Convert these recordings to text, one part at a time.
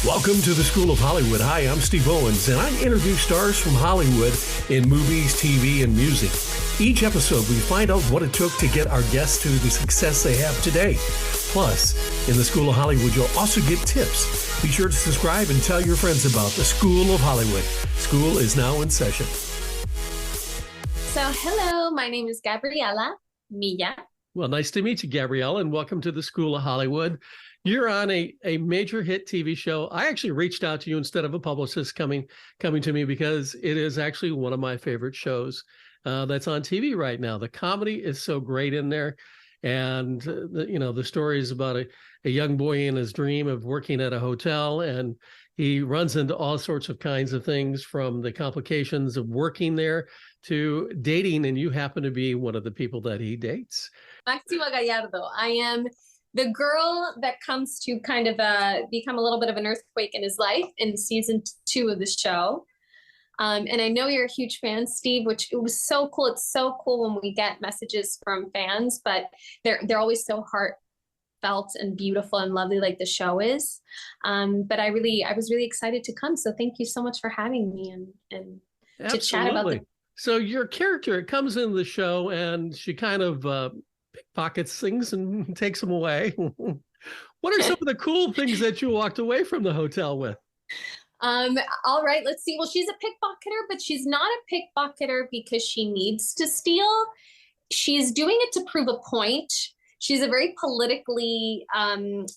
Welcome to the School of Hollywood. Hi, I'm Steve Owens, and I interview stars from Hollywood in movies, TV, and music. Each episode, we find out what it took to get our guests to the success they have today. Plus, in the School of Hollywood, you'll also get tips. Be sure to subscribe and tell your friends about the School of Hollywood. School is now in session. So, hello, my name is Gabriela Milla. Well, nice to meet you, Gabriela, and welcome to the School of Hollywood. You're on a major hit TV show. I actually reached out to you instead of a publicist coming to me because it is actually one of my favorite shows that's on TV right now. The comedy is so great in there. And, the story is about a young boy in his dream of working at a hotel, and he runs into all sorts of kinds of things, from the complications of working there to dating, and you happen to be one of the people that he dates. Maxima Gallardo. I am the girl that comes to kind of become a little bit of an earthquake in his life in season 2 of the show. And I know you're a huge fan, Steve, which it was so cool. It's so cool when we get messages from fans, but they're always so heartfelt and beautiful and lovely, like the show is. But I was really excited to come. So thank you so much for having me and to chat about the. So your character, it comes in the show and she kind of pickpockets things and takes them away. What are some of the cool things that you walked away from the hotel with? All right, let's see. Well, she's a pickpocketer, but she's not a pickpocketer because she needs to steal. She's doing it to prove a point. She's a very politically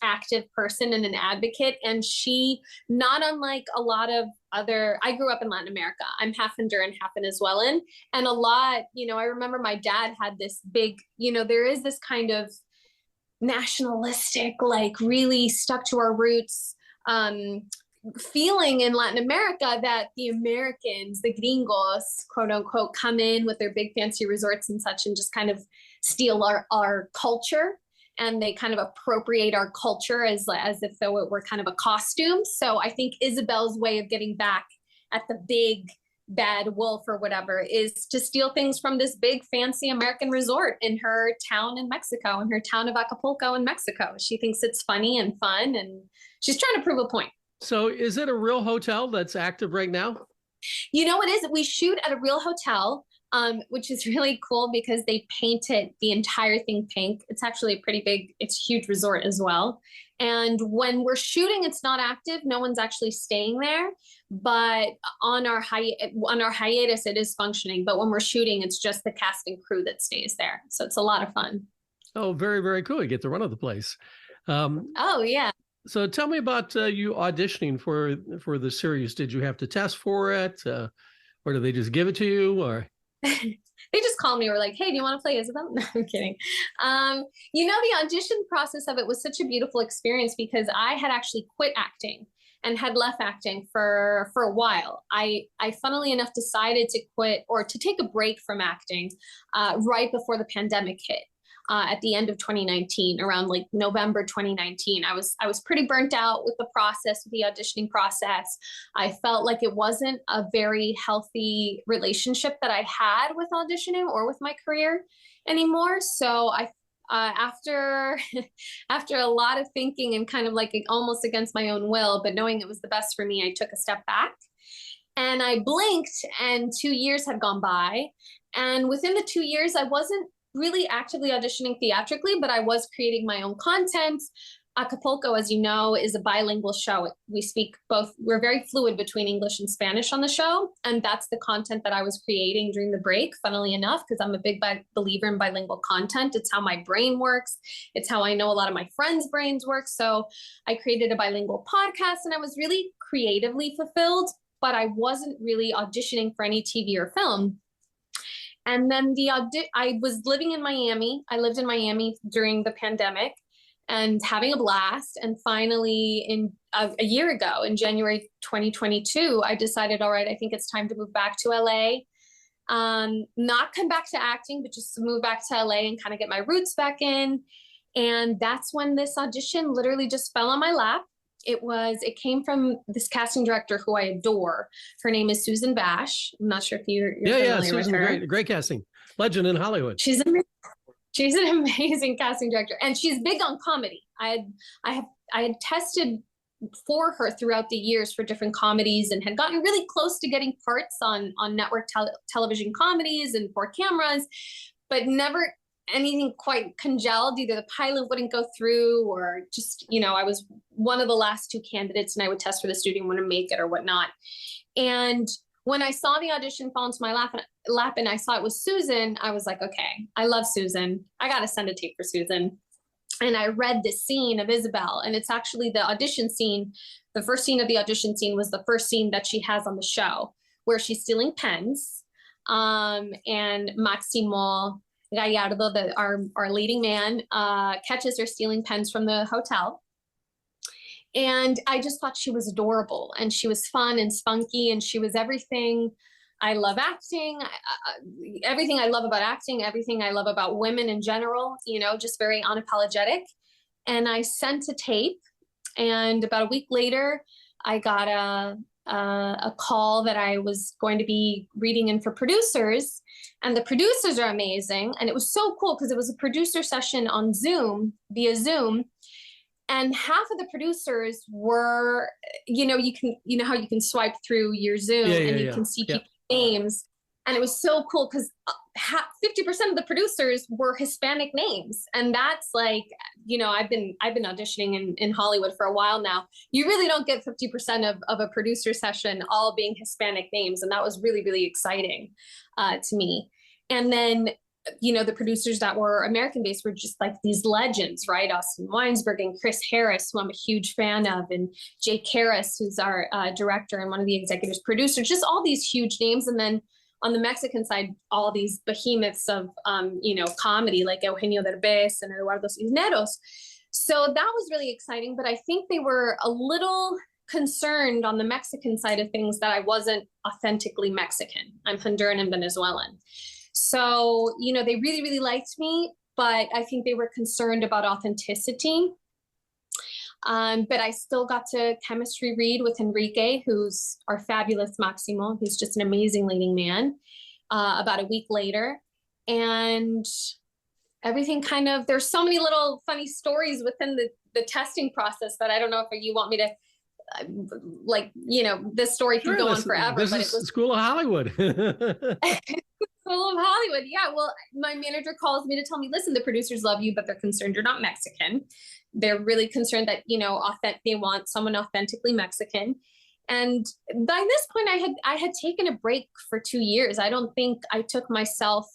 active person and an advocate. And she, not unlike a lot of I grew up in Latin America. I'm half Honduran, half Venezuelan. And I remember my dad had this big, there is this kind of nationalistic, like really stuck to our roots feeling in Latin America that the Americans, the gringos, quote unquote, come in with their big fancy resorts and such and just kind of steal our culture. And they kind of appropriate our culture as if though it were kind of a costume. So I think Isabel's way of getting back at the big bad wolf or whatever is to steal things from this big fancy American resort in her town in Mexico, in her town of Acapulco in Mexico. She thinks it's funny and fun, and she's trying to prove a point. So is it a real hotel that's active right now? It is. We shoot at a real hotel. Which is really cool because they painted the entire thing pink. It's actually it's a huge resort as well. And when we're shooting, it's not active. No one's actually staying there. But on our hiatus, it is functioning. But when we're shooting, it's just the cast and crew that stays there. So it's a lot of fun. Oh, very, very cool. You get to run of the place. Oh, yeah. So tell me about you auditioning for the series. Did you have to test for it? Or did they just give it to you? Or they just called me. Were like, hey, do you want to play Isabel? No, I'm kidding. The audition process of it was such a beautiful experience because I had actually quit acting and had left acting for a while. I funnily enough decided to quit or to take a break from acting right before the pandemic hit. At the end of 2019, around like November 2019, I was pretty burnt out with the process, with the auditioning process. I felt like it wasn't a very healthy relationship that I had with auditioning or with my career anymore. So after a lot of thinking and kind of like almost against my own will, but knowing it was the best for me, I took a step back. And I blinked and 2 years had gone by. And within the 2 years, I wasn't really actively auditioning theatrically, but I was creating my own content. Acapulco, as you know, is a bilingual show. We speak both. We're very fluid between English and Spanish on the show. And that's the content that I was creating during the break, funnily enough, because I'm a big believer in bilingual content. It's how my brain works. It's how I know a lot of my friends' brains work. So I created a bilingual podcast and I was really creatively fulfilled, but I wasn't really auditioning for any TV or film. And then I was living in Miami. I lived in Miami during the pandemic and having a blast. And finally, a year ago, in January 2022, I decided, all right, I think it's time to move back to LA. Not come back to acting, but just move back to LA and kind of get my roots back in. And that's when this audition literally just fell on my lap. It came from this casting director who I adore. Her name is Susan Bash. I'm not sure if you're familiar Susan, with her. Great casting. Legend in Hollywood. She's an amazing casting director, and she's big on comedy. I had tested for her throughout the years for different comedies, and had gotten really close to getting parts on network television comedies and for cameras, but never anything quite congealed. Either the pilot wouldn't go through, or just, I was one of the last 2 candidates, and I would test for the studio and wouldn't make it or whatnot. And when I saw the audition fall into my lap and I saw it was Susan, I was like, okay, I love Susan. I got to send a tape for Susan. And I read this scene of Isabel, and it's actually the audition scene. The first scene of the audition scene was the first scene that she has on the show, where she's stealing pens. And Maximo Gallardo, our leading man, catches her stealing pens from the hotel. And I just thought she was adorable, and she was fun and spunky, and she was everything. I love acting, everything I love about acting, everything I love about women in general, just very unapologetic. And I sent a tape, and about a week later, I got a call that I was going to be reading in for producers, and the producers are amazing. And it was so cool because it was a producer session on Zoom, via Zoom. And half of the producers were, you can, how you can swipe through your Zoom and you can see people's names. And it was so cool because 50% of the producers were Hispanic names. And that's like, I've been auditioning in Hollywood for a while now. You really don't get 50% of a producer session all being Hispanic names. And that was really, really exciting to me. And then, the producers that were American-based were just like these legends, right? Austin Winsberg and Chris Harris, who I'm a huge fan of, and Jake Harris, who's our director and one of the executive producers, just all these huge names. And then on the Mexican side, all these behemoths of, comedy, like Eugenio Derbez and Eduardo Cisneros. So that was really exciting, but I think they were a little concerned on the Mexican side of things that I wasn't authentically Mexican. I'm Honduran and Venezuelan. So, they really, really liked me, but I think they were concerned about authenticity. But I still got to chemistry read with Enrique, who's our fabulous Maximo. He's just an amazing leading man, about a week later. And everything there's so many little funny stories within the testing process that I don't know if you want me to, this story can go on forever. This is School of Hollywood. School of Hollywood. Yeah. Well, my manager calls me to tell me, listen, the producers love you, but they're concerned you're not Mexican. They're really concerned that, they want someone authentically Mexican. And by this point, I had taken a break for 2 years. I don't think I took myself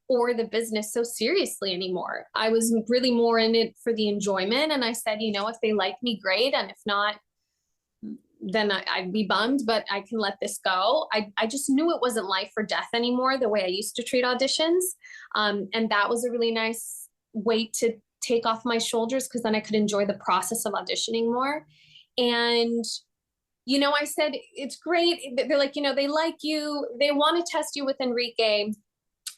or the business so seriously anymore. I was really more in it for the enjoyment. And I said, if they like me, great. And if not, then I'd be bummed, but I can let this go. I just knew it wasn't life or death anymore, the way I used to treat auditions. And that was a really nice weight to take off my shoulders, because then I could enjoy the process of auditioning more. And, I said, it's great. They're like, they like you. They want to test you with Enrique,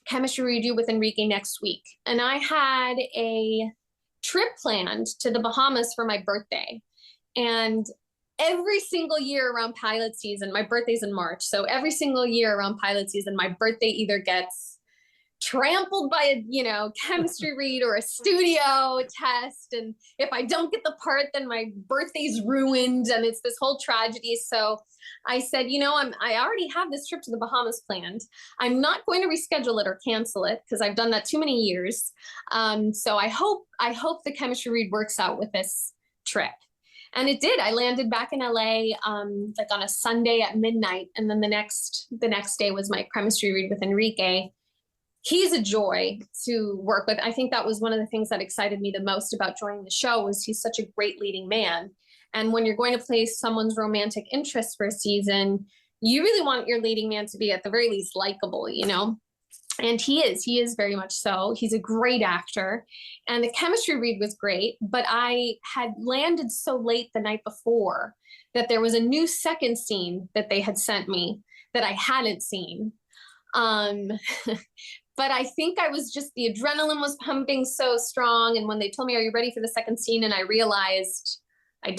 chemistry review with Enrique next week. And I had a trip planned to the Bahamas for my birthday. And every single year around pilot season, my birthday's in March. So every single year around pilot season, my birthday either gets trampled by a, chemistry read or a studio test. And if I don't get the part, then my birthday's ruined. And it's this whole tragedy. So I said, I already have this trip to the Bahamas planned. I'm not going to reschedule it or cancel it, because I've done that too many years. So I hope the chemistry read works out with this trip. And it did. I landed back in LA, on a Sunday at midnight. And then the next day was my chemistry read with Enrique. He's a joy to work with. I think that was one of the things that excited me the most about joining the show, was he's such a great leading man. And when you're going to play someone's romantic interest for a season, you really want your leading man to be at the very least likable, And he is very much so. He's a great actor. And the chemistry read was great, but I had landed so late the night before that there was a new second scene that they had sent me that I hadn't seen. But I think the adrenaline was pumping so strong. And when they told me, are you ready for the second scene? And I realized I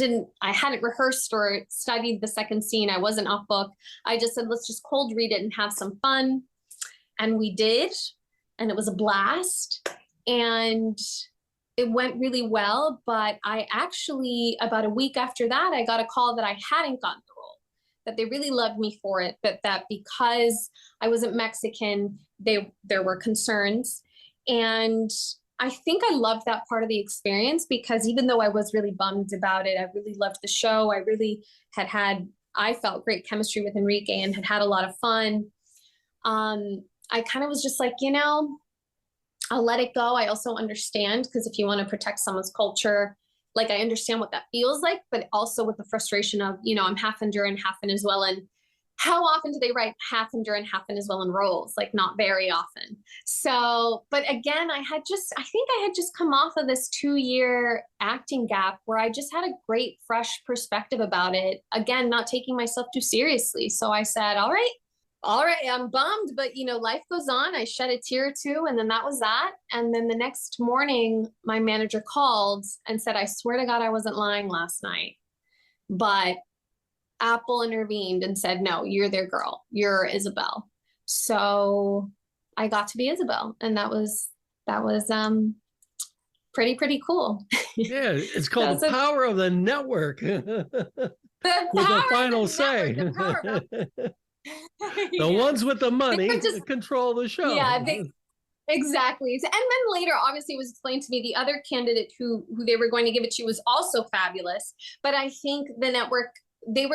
hadn't rehearsed or studied the second scene. I wasn't off book. I just said, let's just cold read it and have some fun. And we did, and it was a blast. And it went really well, but I actually, about a week after that, I got a call that I hadn't gotten the role, that they really loved me for it, but that because I wasn't Mexican, there were concerns. And I think I loved that part of the experience, because even though I was really bummed about it, I really loved the show. I really I felt great chemistry with Enrique and had a lot of fun. I kind of was just like, I'll let it go. I also understand, because if you want to protect someone's culture, like I understand what that feels like, but also with the frustration of, I'm half Honduran, half Venezuelan. How often do they write half Honduran, half Venezuelan roles? Like not very often. So, but again, I think I had just come off of this 2-year acting gap where I just had a great, fresh perspective about it. Again, not taking myself too seriously. So I said, all right, I'm bummed, but life goes on. I shed a tear or two, and then that was that. And then the next morning, my manager called and said, I swear to God, I wasn't lying last night, but Apple intervened and said, no, you're their girl. You're Isabel. So I got to be Isabel. And that was pretty cool. Yeah, it's called the power of the network. The with the final say. The ones with the money control the show. Yeah, exactly. And then later, obviously, it was explained to me the other candidate who they were going to give it to was also fabulous. But I think the network, the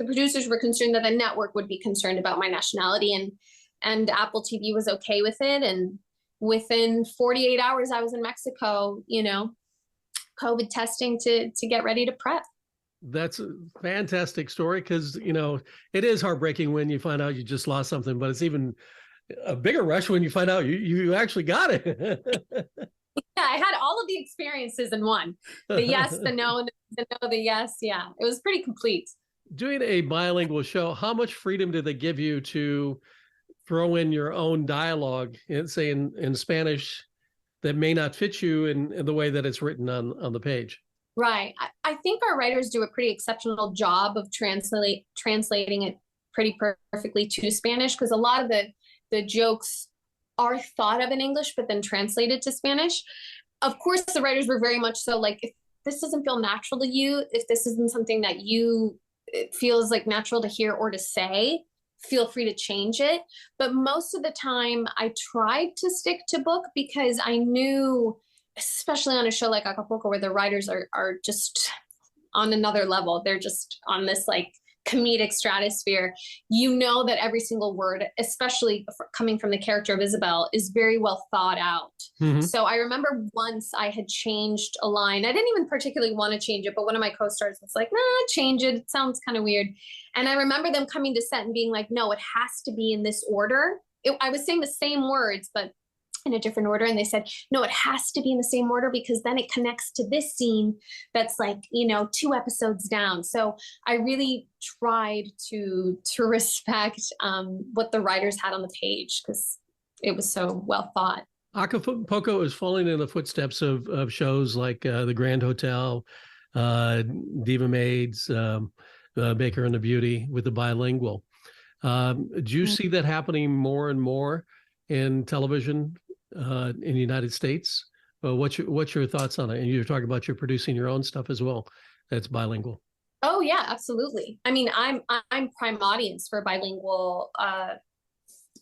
producers were concerned that the network would be concerned about my nationality, and Apple TV was okay with it. And within 48 hours, I was in Mexico, COVID testing to get ready to prep. That's a fantastic story, because, it is heartbreaking when you find out you just lost something, but it's even a bigger rush when you find out you actually got it. Yeah, I had all of the experiences in one. The yes, the no, the yes. Yeah, it was pretty complete. Doing a bilingual show, how much freedom did they give you to throw in your own dialogue, say in Spanish, that may not fit you in the way that it's written on the page? Right. I think our writers do a pretty exceptional job of translating it pretty perfectly to Spanish, because a lot of the jokes are thought of in English, but then translated to Spanish. Of course, the writers were very much so like, if this doesn't feel natural to you, if this isn't something that it feels like natural to hear or to say, feel free to change it. But most of the time I tried to stick to book, because I knew, especially on a show like Acapulco, where the writers are just on another level. They're just on this like comedic stratosphere. That every single word, especially coming from the character of Isabel, is very well thought out. Mm-hmm. So I remember once I had changed a line. I didn't even particularly want to change it, but one of my co-stars was like, nah, change it. It sounds kind of weird. And I remember them coming to set and being like, no, it has to be in this order. I was saying the same words, but in a different order. And they said, no, it has to be in the same order, because then it connects to this scene that's like, 2 episodes down. So I really tried to respect what the writers had on the page, because it was so well thought. Acapulco is falling in the footsteps of shows like The Grand Hotel, Diva Maids, Baker and the Beauty, with the bilingual. Do you see that happening more and more in television in the United States? What's your thoughts on it? And you're talking about you're producing your own stuff as well that's bilingual. Oh yeah, absolutely. I mean, I'm prime audience for bilingual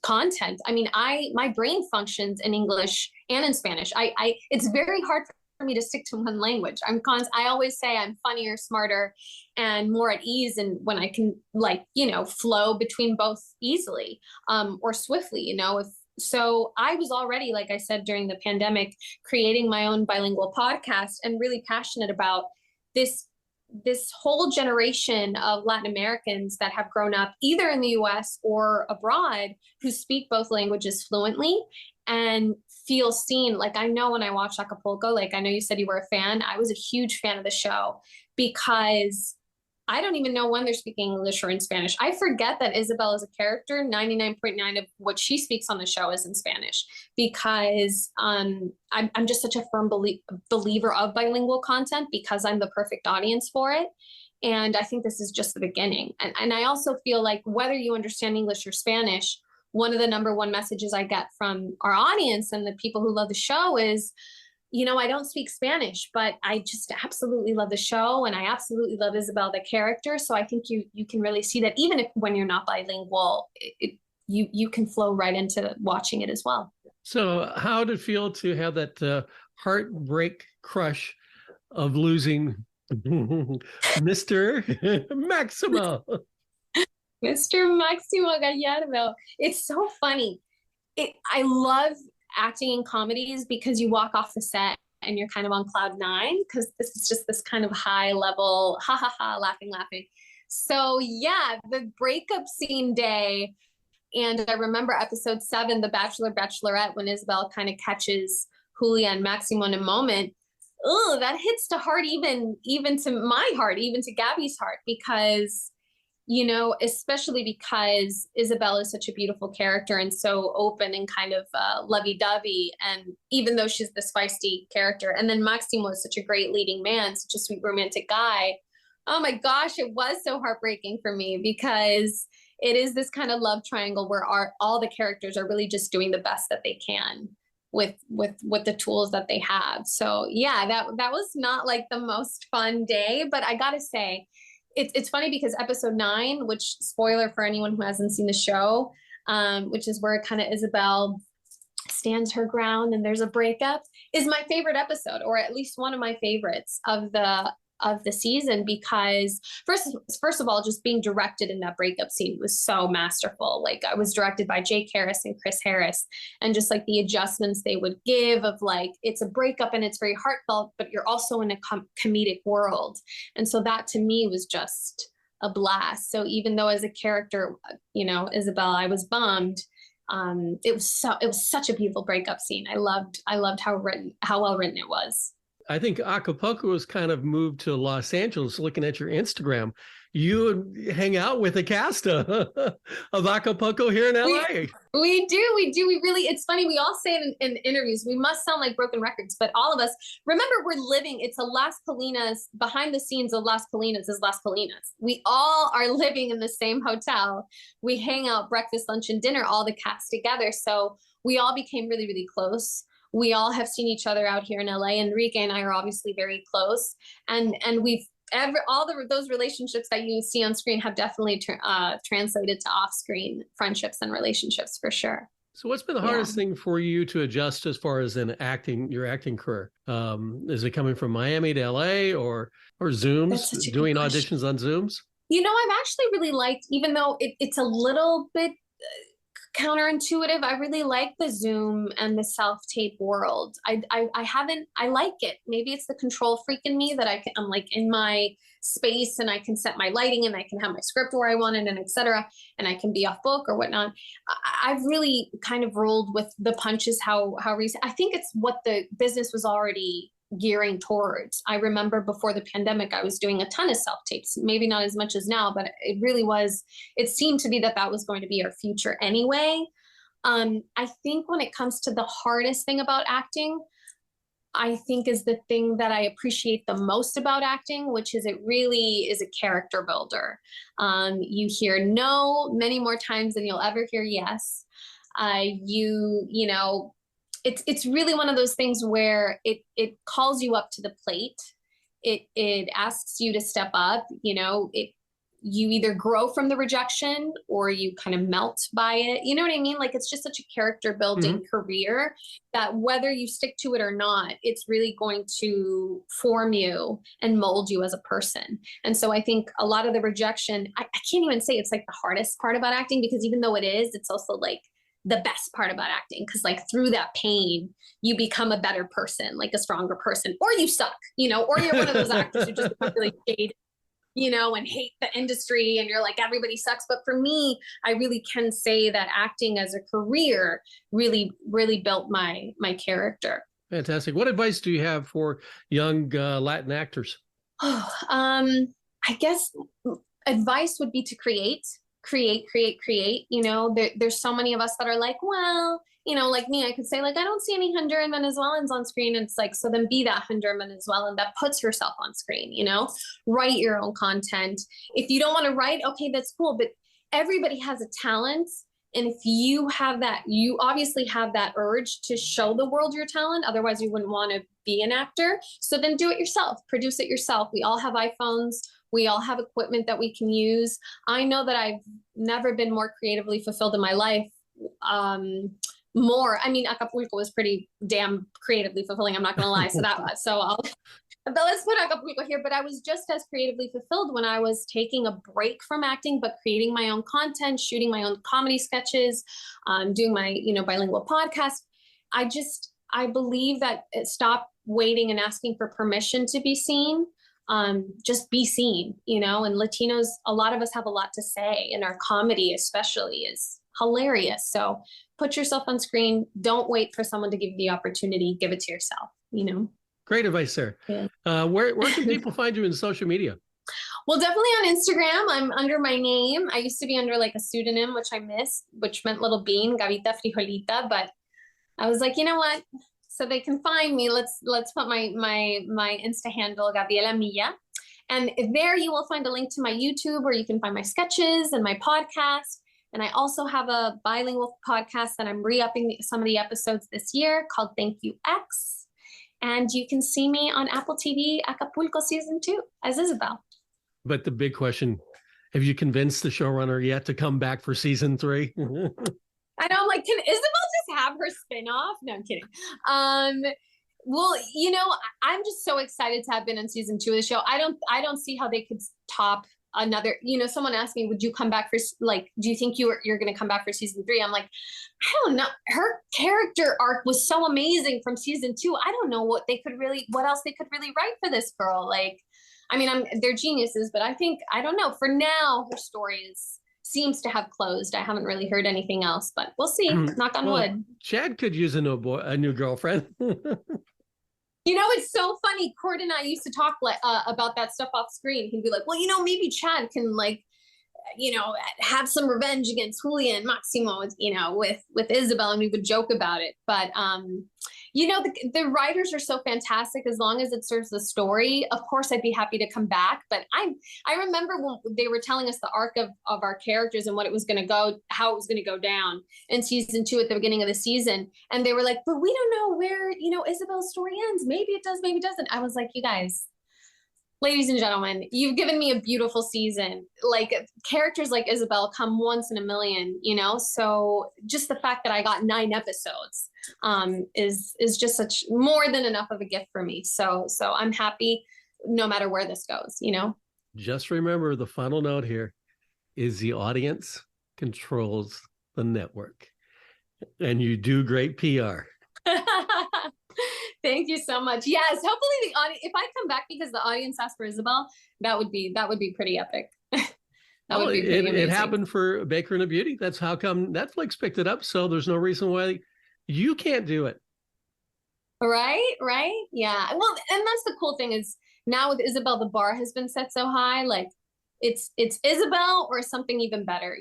content. I mean, my brain functions in English and in Spanish. It's very hard for me to stick to one language. I always say I'm funnier, smarter, and more at ease, and when I can flow between both easily or swiftly, So I was already, like I said, during the pandemic, creating my own bilingual podcast, and really passionate about this whole generation of Latin Americans that have grown up either in the US or abroad, who speak both languages fluently and feel seen. Like, I know when I watched Acapulco, like I know you said you were a fan, I was a huge fan of the show, because I don't even know when they're speaking English or in Spanish. I forget that Isabel is a character. 99.9 of what she speaks on the show is in Spanish, because I'm just such a firm believer of bilingual content, because I'm the perfect audience for it. And I think this is just the beginning. And I also feel like whether you understand English or Spanish, one of the number one messages I get from our audience and the people who love the show is, I don't speak Spanish, but I just absolutely love the show, and I absolutely love Isabel, the character. So I think you can really see that even when you're not bilingual, you can flow right into watching it as well. So how did it feel to have that heartbreak crush of losing Mr. Maximo? Mr. Maximo Gallardo. It's so funny. I love acting in comedies because you walk off the set and you're kind of on cloud nine, because this is just this kind of high level, ha ha ha, laughing. So yeah, the breakup scene day. And I remember episode 7, The Bachelor Bachelorette, when Isabel kind of catches Julia and Maximo in a moment. Oh, that hits to heart, even to my heart, even to Gabby's heart, because especially because Isabel is such a beautiful character and so open and kind of lovey-dovey. And even though she's this feisty character, and then Maximo is such a great leading man, such a sweet romantic guy. Oh my gosh, it was so heartbreaking for me, because it is this kind of love triangle where all the characters are really just doing the best that they can with the tools that they have. So yeah, that was not like the most fun day, but I gotta say, it's funny because episode 9, which, spoiler for anyone who hasn't seen the show, which is where kind of Isabel stands her ground and there's a breakup, is my favorite episode, or at least one of my favorites of the season, because first of all, just being directed in that breakup scene was so masterful. Like, I was directed by Jake Harris and Chris Harris, and just like the adjustments they would give of like, it's a breakup and it's very heartfelt, but you're also in a comedic world. And so that to me was just a blast. So even though as a character, Isabel, I was bummed, it was such a beautiful breakup scene. I loved how well written it was. I think Acapulco was kind of moved to Los Angeles. Looking at your Instagram, you hang out with the cast of Acapulco here in LA. We do. We really, it's funny. We all say it in interviews. We must sound like broken records, but all of us, remember, it's a Las Colinas, behind the scenes of Las Colinas is Las Colinas. We all are living in the same hotel. We hang out breakfast, lunch, and dinner, all the cast together. So we all became really, really close. We all have seen each other out here in LA. Enrique and I are obviously very close, and those relationships that you see on screen have definitely translated to off-screen friendships and relationships for sure. So what's been the hardest thing for you to adjust as far as your acting career? Is it coming from Miami to LA or Zooms, doing auditions on Zooms? I've actually really liked, even though it's a little bit counterintuitive, I really like the Zoom and the self-tape world. I like it. Maybe it's the control freak in me that I'm like in my space and I can set my lighting and I can have my script where I want it and etc. And I can be off book or whatnot. I've really kind of rolled with the punches, how recent. I think it's what the business was already gearing towards. I remember before the pandemic, I was doing a ton of self-tapes, maybe not as much as now, but it seemed to be that was going to be our future anyway. I think when it comes to the hardest thing about acting, I think is the thing that I appreciate the most about acting, which is it really is a character builder. You hear no many more times than you'll ever hear yes. It's really one of those things where it calls you up to the plate. It asks you to step up. You either grow from the rejection or you kind of melt by it. You know what I mean? Like, it's just such a character building career that whether you stick to it or not, it's really going to form you and mold you as a person. And so I think a lot of the rejection, I can't even say it's like the hardest part about acting, because even though it is, it's also like the best part about acting, because like through that pain you become a better person, like a stronger person, or you suck, or you're one of those actors who just become really jaded, and hate the industry and you're like, everybody sucks. But for me, I really can say that acting as a career really, really built my character. Fantastic. What advice do you have for young Latin actors? I guess advice would be to create. There's so many of us that are like, well, like me, I could say like, I don't see any Honduran Venezuelans on screen. And it's like, so then be that Honduran Venezuelan that puts yourself on screen, write your own content. If you don't want to write, okay, that's cool. But everybody has a talent And if you have that, you obviously have that urge to show the world your talent. Otherwise, you wouldn't want to be an actor. So then do it yourself, produce it yourself. We all have iPhones. We all have equipment that we can use. I know that I've never been more creatively fulfilled in my life. Acapulco was pretty damn creatively fulfilling. I'm not going to lie. But let's put Acapulco here. But I was just as creatively fulfilled when I was taking a break from acting, but creating my own content, shooting my own comedy sketches, doing my, bilingual podcast. I believe that stop waiting and asking for permission to be seen. Just be seen, and Latinos, a lot of us have a lot to say, and our comedy especially is hilarious. So put yourself on screen. Don't wait for someone to give you the opportunity. Give it to yourself, Great advice, Sarah. Yeah. Where can people find you in social media? Well, definitely on Instagram. I'm under my name. I used to be under like a pseudonym, which I missed, which meant Little Bean, Gavita Frijolita. But I was like, you know what? So they can find me. Let's put my Insta handle, Gabriela Milla. And there you will find a link to my YouTube where you can find my sketches and my podcast. And I also have a bilingual podcast that I'm re-upping some of the episodes this year called Thank You X. And you can see me on Apple TV Acapulco Season 2 as Isabel. But the big question, have you convinced the showrunner yet to come back for Season 3? I know, I'm like, can Isabel just have her spinoff? No, I'm kidding. Well, I'm just so excited to have been in Season 2 of the show. I don't see how they could top another, someone asked me, would you come back for, do you think you're going to come back for Season 3? I'm like, I don't know. Her character arc was so amazing from Season 2. I don't know what else they could really write for this girl. They're geniuses, but I don't know. For now, her story seems to have closed. I haven't really heard anything else, but we'll see. Knock on wood. Chad could use a new girlfriend. It's so funny. Cord and I used to talk about that stuff off screen. He'd be like, well, maybe Chad can have some revenge against Julia and Maximo, with Isabel, and we would joke about it. But, the writers are so fantastic. As long as it serves the story, of course, I'd be happy to come back. But I remember when they were telling us the arc of our characters and how it was going to go down in Season 2 at the beginning of the season. And they were like, but we don't know where, Isabel's story ends. Maybe it does, maybe it doesn't. I was like, you guys, ladies and gentlemen, you've given me a beautiful season. Characters like Isabel come once in a million, so just the fact that I got 9 episodes is just such more than enough of a gift for me. So I'm happy no matter where this goes, Just remember, the final note here is the audience controls the network, and you do great PR. Thank you so much. Yes, hopefully the audience, if I come back because the audience asked for Isabel, that would be pretty epic. It happened for Baker and the Beauty. That's how come Netflix picked it up. So there's no reason why you can't do it. Right. Yeah. Well, and that's the cool thing is now with Isabel, the bar has been set so high, it's Isabel or something even better,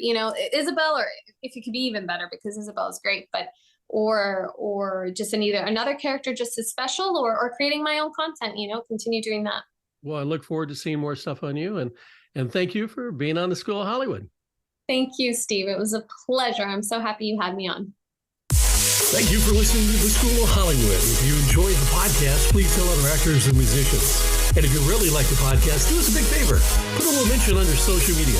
Isabel, or if it could be even better because Isabel is great, but or just either another character just as special or creating my own content, continue doing that. Well, I look forward to seeing more stuff on you, and thank you for being on the School of Hollywood. Thank you, Steve. It was a pleasure. I'm so happy you had me on. Thank you for listening to the School of Hollywood. If you enjoyed the podcast, please tell other actors and musicians. And if you really like the podcast, do us a big favor. Put a little mention under social media.